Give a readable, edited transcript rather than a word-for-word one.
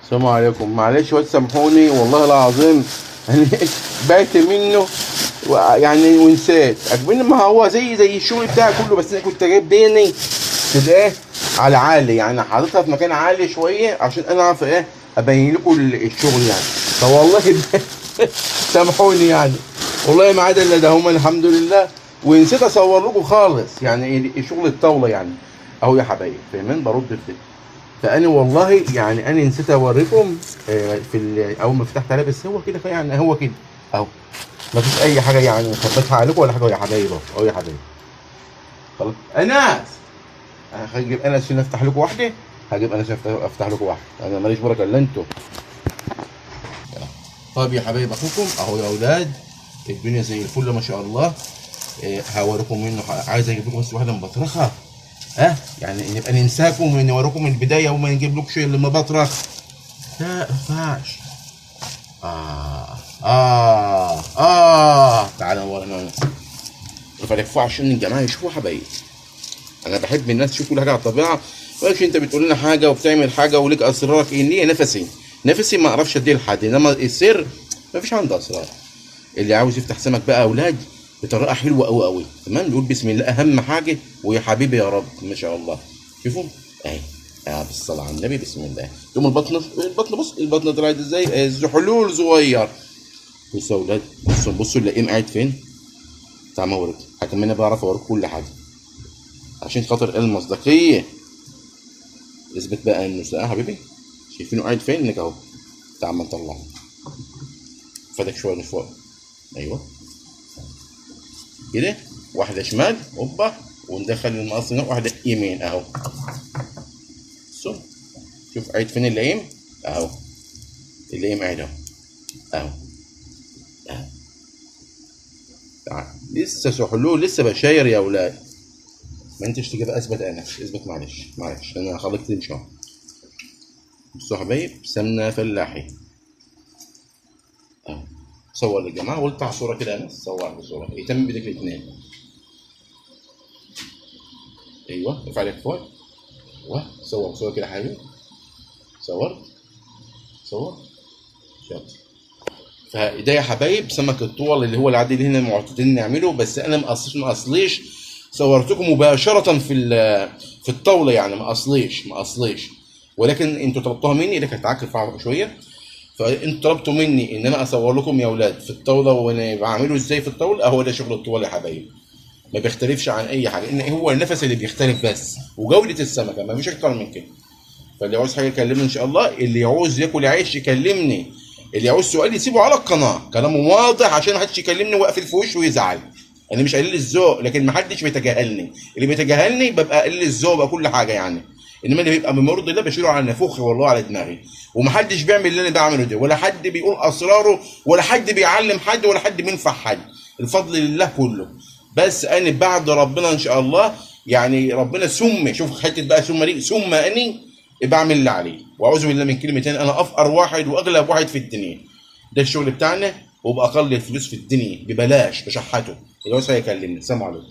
السلام عليكم، معلش بس سامحوني والله العظيم. يعني بعت منه يعني ونسيت اكمل، ما هو زي الشغل بتاعي كله، بس انا كنت جايب ديني كده ايه على عالي، يعني حاططها في مكان عالي شويه عشان انا اعرف ايه ابين لكم الشغل يعني. فوالله سامحوني يعني، والله ما عاد الا ده هما الحمد لله. ونسيت اصور لكم خالص يعني شغل الطاوله يعني. اهو يا حبايبي فاهمين برد في ده. فانا والله يعني انا نسيت اوريكم اول ما فتحت عليه، بس هو كده يعني هو كده اهو. ما فيش اي حاجه يعني خبيتها عليكم ولا حاجه يا حبايبي اهو يا حبايبي. خلاص انس، انا هجيب انس عشان افتح لكم واحده. هجيب انس عشان افتح لكم واحده، انا ماليش بركه الا انتوا. طيب يا حبايب اخوكم اهو يا اولاد، الدنيا زي الفل ما شاء الله. هوريكم منه عايز اجيب لكم بس واحده مبطرخه. يعني نبقى ننساكم ونوريكم من البدايه وما نجيب لكم شيء اللي مبطرخ. لا ما ينفعش. تعالى نورينا. فلفوا عشان الجماعه يشوفوا حبايبي. انا بحب الناس تشوف كل حاجه على الطبيعه. مش انت بتقول لنا حاجه وبتعمل حاجه وليك اسرارك ان هي نفسي ما اعرفش اديه لحد، انما السر ما فيش عنده اسرار. اللي عاوز يفتح سمك بقى اولاد بطريقه حلوه قوي قوي تمام، نقول بسم الله اهم حاجه، ويا حبيبي يا رب ما شاء الله. شوفوا اهي. بالصلاه على النبي بسم الله. تقوم البطن بص البطن طلعت ازاي، زحلول صغير. بصوا يا اولاد، بصوا اللئيم قاعد فين. تعال ما اوريك، حكم انا بعرف اوريك كل حاجه عشان خاطر المصداقيه. اثبت بقى انه يا حبيبي، شايفينه قاعد فين انك اهو. تعال ما نطلعه، فاتك شويه لفوق. ايوه كده، واحده شمال اوبا، وندخل المقص هنا واحده يمين اهو. شوف قاعد فين اللئيم اهو. اللئيم قاعد اهو اهو. تعال لسه سحلوه لسه بشاير يا اولاد. ما انتش تجيب اثبت، انا اثبت معلش انا هخليك تمشي اهو. بصوا يا حبايب، سمنه فلاحي اهو. صور للجماعه وقلت صوره كده، انا صور بصوره يتم بايدك الاثنين. ايوه ارفع لك فوق صور كده حبيبي. صور شاطر. فده يا حبايب سمك الطول اللي هو العادي اللي هنا معتادين نعمله، بس انا ما اصليش صورتكم مباشره في الطاوله يعني، ما اصليش. ولكن انتوا طلبتوها مني، اللي كانت عاكف شويه. فانتوا طلبتوا مني ان انا اصور لكم يا اولاد في الطاوله وانا بعمله ازاي في الطاوله. اهو ده شغل الطول يا حبايب، ما بيختلفش عن اي حاجه، ان هو النفس اللي بيختلف بس، وجوده السمكه ما فيش اكتر من كده. فاللي عاوز حاجه يكلمني ان شاء الله، اللي يعوز ياكل عيش يكلمني، اللي يعوز سؤال يسيبه على القناه كلامه واضح عشان ما حدش يكلمني واقفل في وشه ويزعل. انا مش قليل الذوق، لكن ما حدش بيتجاهلني. اللي بيتجاهلني ببقى قليل الذوق بقى كل حاجه يعني. انما اللي بيبقى بمرضي ده بشيله على نافوخي والله على دماغي. ومحدش بيعمل اللي انا بعمله ده، ولا حد بيقول اسراره، ولا حد بيعلم حد، ولا حد بينفع حد. الفضل لله كله. بس انا بعد ربنا ان شاء الله يعني، ربنا شوف حته بقى دي اني بعمل اللي عليه. واعوذ بالله من كلمتين، انا افقر واحد واغلب واحد في الدنيا. ده الشغل بتاعنا، وباقل الفلوس في الدنيا ببلاش بشحته. اللي هو هيكلمني. السلام عليكم.